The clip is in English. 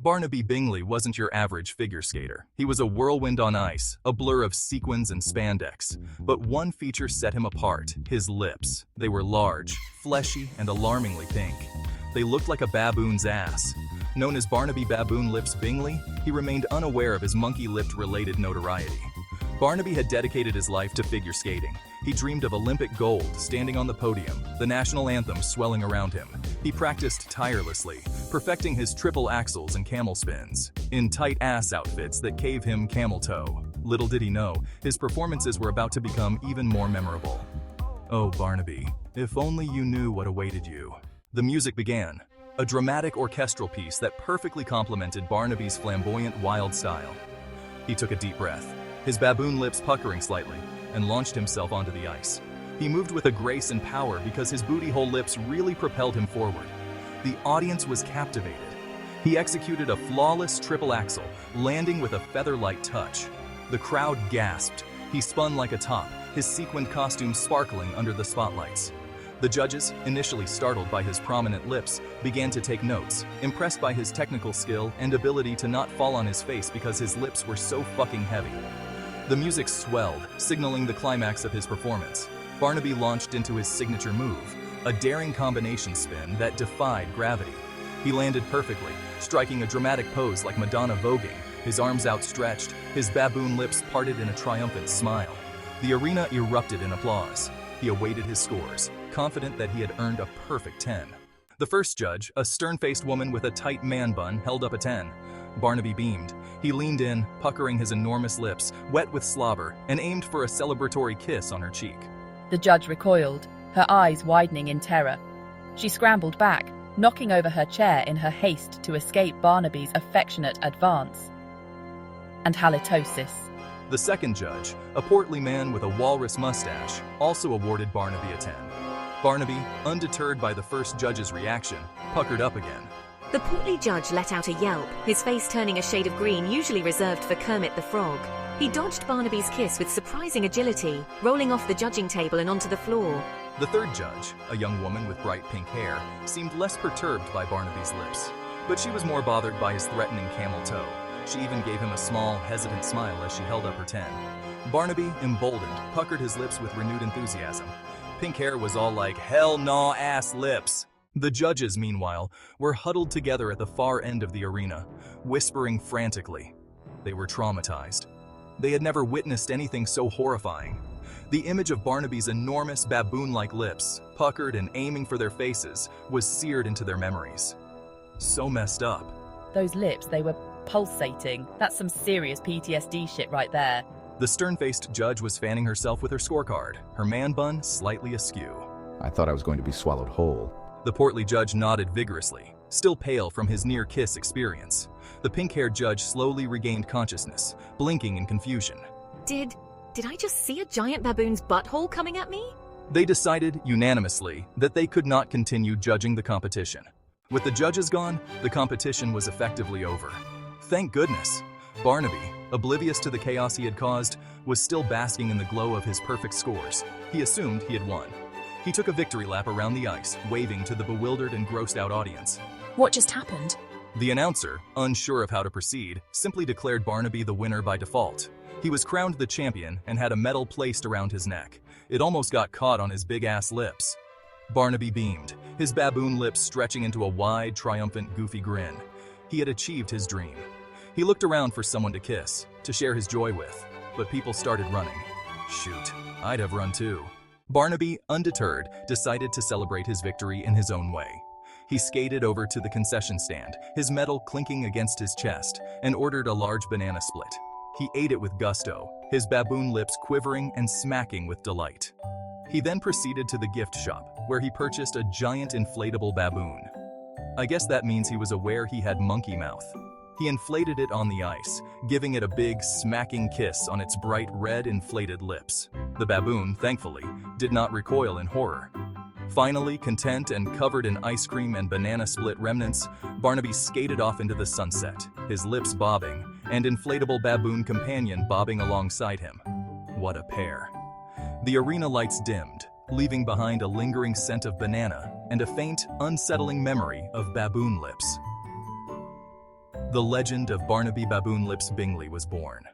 Barnaby Bingley wasn't your average figure skater. He was a whirlwind on ice, a blur of sequins and spandex. But one feature set him apart: his lips. They were large, fleshy, and alarmingly pink. They looked like a baboon's ass. Known as Barnaby Baboon Lips Bingley, he remained unaware of his monkey-lipped related notoriety. Barnaby had dedicated his life to figure skating. He dreamed of Olympic gold standing on the podium, the national anthem swelling around him. He practiced tirelessly, perfecting his triple axels and camel spins, in tight ass outfits that gave him camel toe. Little did he know, his performances were about to become even more memorable. Oh, Barnaby, if only you knew what awaited you. The music began, a dramatic orchestral piece that perfectly complemented Barnaby's flamboyant, wild style. He took a deep breath, his baboon lips puckering slightly, and launched himself onto the ice. He moved with a grace and power because his booty hole lips really propelled him forward. The audience was captivated. He executed a flawless triple axel, landing with a feather-light touch. The crowd gasped. He spun like a top, his sequined costume sparkling under the spotlights. The judges, initially startled by his prominent lips, began to take notes, impressed by his technical skill and ability to not fall on his face because his lips were so fucking heavy. The music swelled, signaling the climax of his performance. Barnaby launched into his signature move, a daring combination spin that defied gravity. He landed perfectly, striking a dramatic pose like Madonna voguing, his arms outstretched, his baboon lips parted in a triumphant smile. The arena erupted in applause. He awaited his scores, confident that he had earned a perfect 10. The first judge, a stern-faced woman with a tight man bun, held up a 10. Barnaby beamed. He leaned in, puckering his enormous lips, wet with slobber, and aimed for a celebratory kiss on her cheek. The judge recoiled, her eyes widening in terror. She scrambled back, knocking over her chair in her haste to escape Barnaby's affectionate advance. And halitosis. The second judge, a portly man with a walrus mustache, also awarded Barnaby a 10. Barnaby, undeterred by the first judge's reaction, puckered up again. The portly judge let out a yelp, his face turning a shade of green usually reserved for Kermit the Frog. He dodged Barnaby's kiss with surprising agility, rolling off the judging table and onto the floor. The third judge, a young woman with bright pink hair, seemed less perturbed by Barnaby's lips, but she was more bothered by his threatening camel toe. She even gave him a small, hesitant smile as she held up her 10. Barnaby, emboldened, puckered his lips with renewed enthusiasm. Pink hair was all like, "Hell nah ass lips." The judges, meanwhile, were huddled together at the far end of the arena, whispering frantically. They were traumatized. They had never witnessed anything so horrifying. The image of Barnaby's enormous baboon-like lips, puckered and aiming for their faces, was seared into their memories. So messed up. Those lips, they were pulsating. That's some serious PTSD shit right there. The stern-faced judge was fanning herself with her scorecard, her man bun slightly askew. I thought I was going to be swallowed whole. The portly judge nodded vigorously, still pale from his near-kiss experience. The pink-haired judge slowly regained consciousness, blinking in confusion. Did I just see a giant baboon's butthole coming at me? They decided unanimously that they could not continue judging the competition. With the judges gone, the competition was effectively over. Thank goodness. Barnaby, oblivious to the chaos he had caused, was still basking in the glow of his perfect scores. He assumed he had won. He took a victory lap around the ice, waving to the bewildered and grossed-out audience. What just happened? The announcer, unsure of how to proceed, simply declared Barnaby the winner by default. He was crowned the champion and had a medal placed around his neck. It almost got caught on his big-ass lips. Barnaby beamed, his baboon lips stretching into a wide, triumphant, goofy grin. He had achieved his dream. He looked around for someone to kiss, to share his joy with, but people started running. Shoot, I'd have run too. Barnaby, undeterred, decided to celebrate his victory in his own way. He skated over to the concession stand, his medal clinking against his chest, and ordered a large banana split. He ate it with gusto, his baboon lips quivering and smacking with delight. He then proceeded to the gift shop, where he purchased a giant inflatable baboon. I guess that means he was aware he had monkey mouth. He inflated it on the ice, giving it a big, smacking kiss on its bright red inflated lips. The baboon, thankfully, did not recoil in horror. Finally, content and covered in ice cream and banana split remnants, Barnaby skated off into the sunset, his lips bobbing, and inflatable baboon companion bobbing alongside him. What a pair. The arena lights dimmed, leaving behind a lingering scent of banana and a faint, unsettling memory of baboon lips. the legend of Barnaby Baboon Lips Bingley was born.